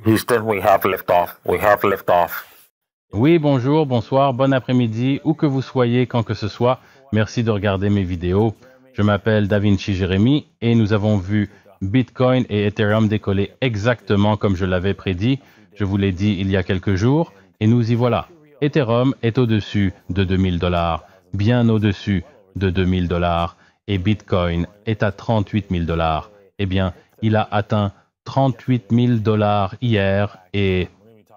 Houston, we have liftoff. We have liftoff. Oui, bonjour, bonsoir, bon après-midi, où que vous soyez, quand que ce soit. Merci de regarder mes vidéos. Je m'appelle DaVinci Jérémy et nous avons vu Bitcoin et Ethereum décoller exactement comme je l'avais prédit. Je vous l'ai dit il y a quelques jours et nous y voilà. Ethereum est au-dessus de $2000, bien au-dessus de $2000 et Bitcoin est à $38 000. Eh bien, il a atteint $38 000 hier et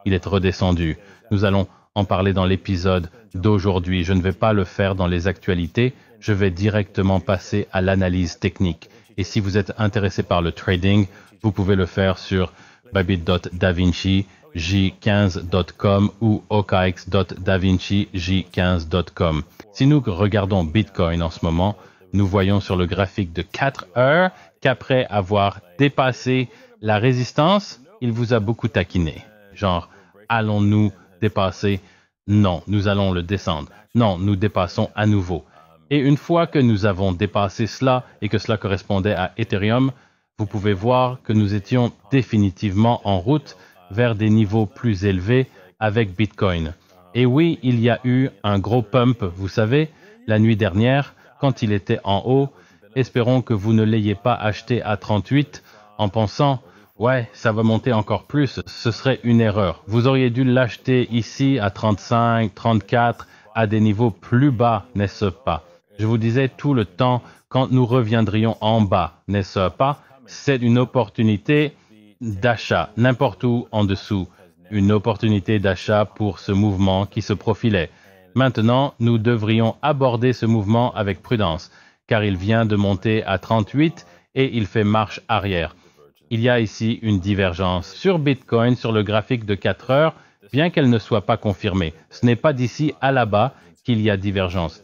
il est redescendu. Nous allons en parler dans l'épisode d'aujourd'hui. Je ne vais pas le faire dans les actualités. Je vais directement passer à l'analyse technique. Et si vous êtes intéressé par le trading, vous pouvez le faire sur bybit.davinci, j15.com ou okx.davinci, j15.com. Si nous regardons Bitcoin en ce moment, nous voyons sur le graphique de 4 heures qu'après avoir dépassé la résistance, il vous a beaucoup taquiné. Genre, allons-nous dépasser? Non, nous allons le descendre. Non, nous dépassons à nouveau. Et une fois que nous avons dépassé cela et que cela correspondait à Ethereum, vous pouvez voir que nous étions définitivement en route vers des niveaux plus élevés avec Bitcoin. Et oui, il y a eu un gros pump, vous savez, la nuit dernière, quand il était en haut. Espérons que vous ne l'ayez pas acheté à 38 en pensant « Ouais, ça va monter encore plus », ce serait une erreur. Vous auriez dû l'acheter ici à 35, 34, à des niveaux plus bas, n'est-ce pas? Je vous disais tout le temps, quand nous reviendrions en bas, n'est-ce pas? C'est une opportunité d'achat, n'importe où en dessous. Une opportunité d'achat pour ce mouvement qui se profilait. Maintenant, nous devrions aborder ce mouvement avec prudence, car il vient de monter à 38 et il fait marche arrière. Il y a ici une divergence. Sur Bitcoin, sur le graphique de 4 heures, bien qu'elle ne soit pas confirmée, ce n'est pas d'ici à là-bas qu'il y a divergence.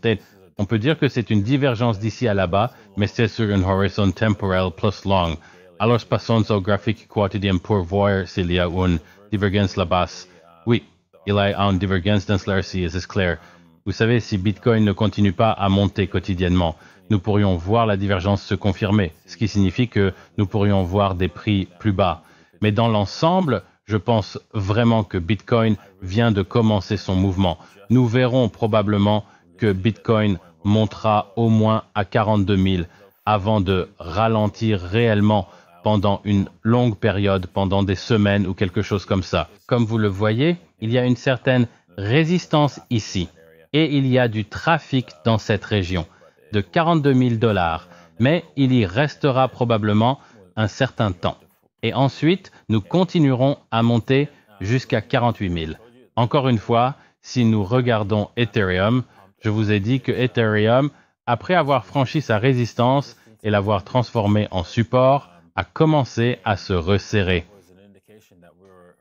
On peut dire que c'est une divergence d'ici à là-bas, mais c'est sur un horizon temporel plus long. Alors passons au graphique quotidien pour voir s'il y a une divergence là-bas. Oui, il y a une divergence dans celle-ci, c'est clair. Vous savez, si Bitcoin ne continue pas à monter quotidiennement, nous pourrions voir la divergence se confirmer, ce qui signifie que nous pourrions voir des prix plus bas. Mais dans l'ensemble, je pense vraiment que Bitcoin vient de commencer son mouvement. Nous verrons probablement que Bitcoin montera au moins à 42 000 avant de ralentir réellement pendant une longue période, pendant des semaines ou quelque chose comme ça. Comme vous le voyez, il y a une certaine résistance ici et il y a du trafic dans cette région de 42 000 $, mais il y restera probablement un certain temps. Et ensuite, nous continuerons à monter jusqu'à 48 000. Encore une fois, si nous regardons Ethereum, je vous ai dit que Ethereum, après avoir franchi sa résistance et l'avoir transformé en support, a commencé à se resserrer.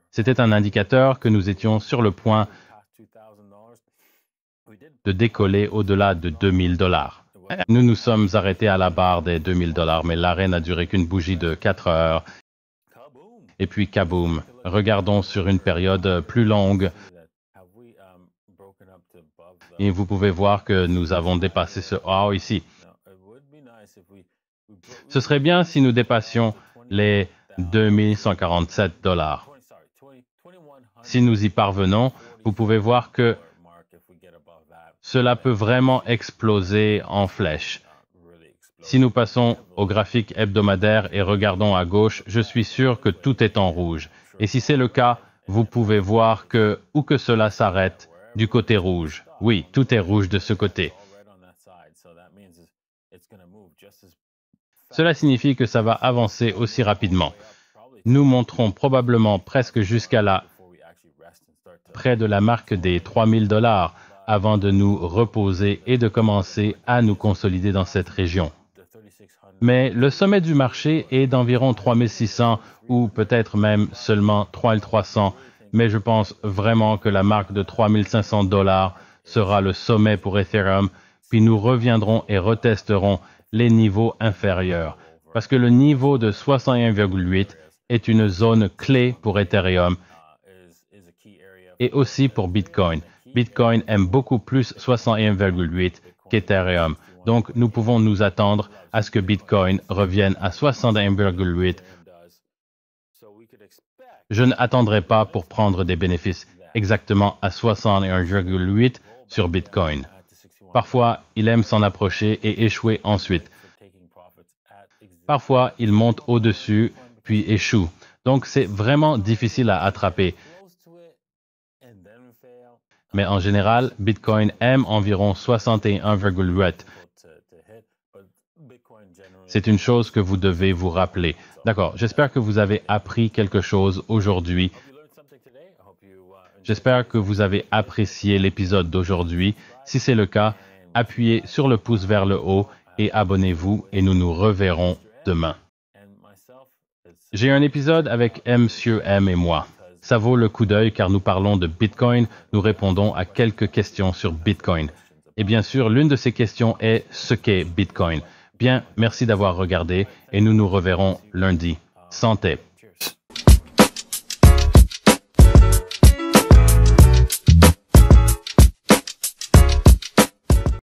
C'était un indicateur que nous étions sur le point de décoller au-delà de 2000 $. Nous nous sommes arrêtés à la barre des 2000 $, mais l'arrêt n'a duré qu'une bougie de 4 heures. Et puis, kaboom! Regardons sur une période plus longue. Et vous pouvez voir que nous avons dépassé ce haut ici. Ce serait bien si nous dépassions les 2147 $. Si nous y parvenons, vous pouvez voir que cela peut vraiment exploser en flèche. Si nous passons au graphique hebdomadaire et regardons à gauche, je suis sûr que tout est en rouge. Et si c'est le cas, vous pouvez voir que, où que cela s'arrête, du côté rouge. Oui, tout est rouge de ce côté. Cela signifie que ça va avancer aussi rapidement. Nous monterons probablement presque jusqu'à là, près de la marque des 3000 $, avant de nous reposer et de commencer à nous consolider dans cette région. Mais le sommet du marché est d'environ 3600 ou peut-être même seulement 3300, mais je pense vraiment que la marque de 3500 $ sera le sommet pour Ethereum, puis nous reviendrons et retesterons les niveaux inférieurs, parce que le niveau de 61,8 est une zone clé pour Ethereum et aussi pour Bitcoin. Bitcoin aime beaucoup plus 61,8 qu'Ethereum. Donc, nous pouvons nous attendre à ce que Bitcoin revienne à 61,8 Je n'attendrai pas pour prendre des bénéfices exactement à 61,8 sur Bitcoin. Parfois, il aime s'en approcher et échouer ensuite. Parfois, il monte au-dessus, puis échoue. Donc, c'est vraiment difficile à attraper. Mais en général, Bitcoin aime environ 61,8. C'est une chose que vous devez vous rappeler. D'accord, j'espère que vous avez appris quelque chose aujourd'hui. J'espère que vous avez apprécié l'épisode d'aujourd'hui. Si c'est le cas, appuyez sur le pouce vers le haut et abonnez-vous et nous nous reverrons demain. J'ai un épisode avec Monsieur M et moi. Ça vaut le coup d'œil car nous parlons de Bitcoin, nous répondons à quelques questions sur Bitcoin. Et bien sûr, l'une de ces questions est ce qu'est Bitcoin. Bien, merci d'avoir regardé et nous nous reverrons lundi. Santé!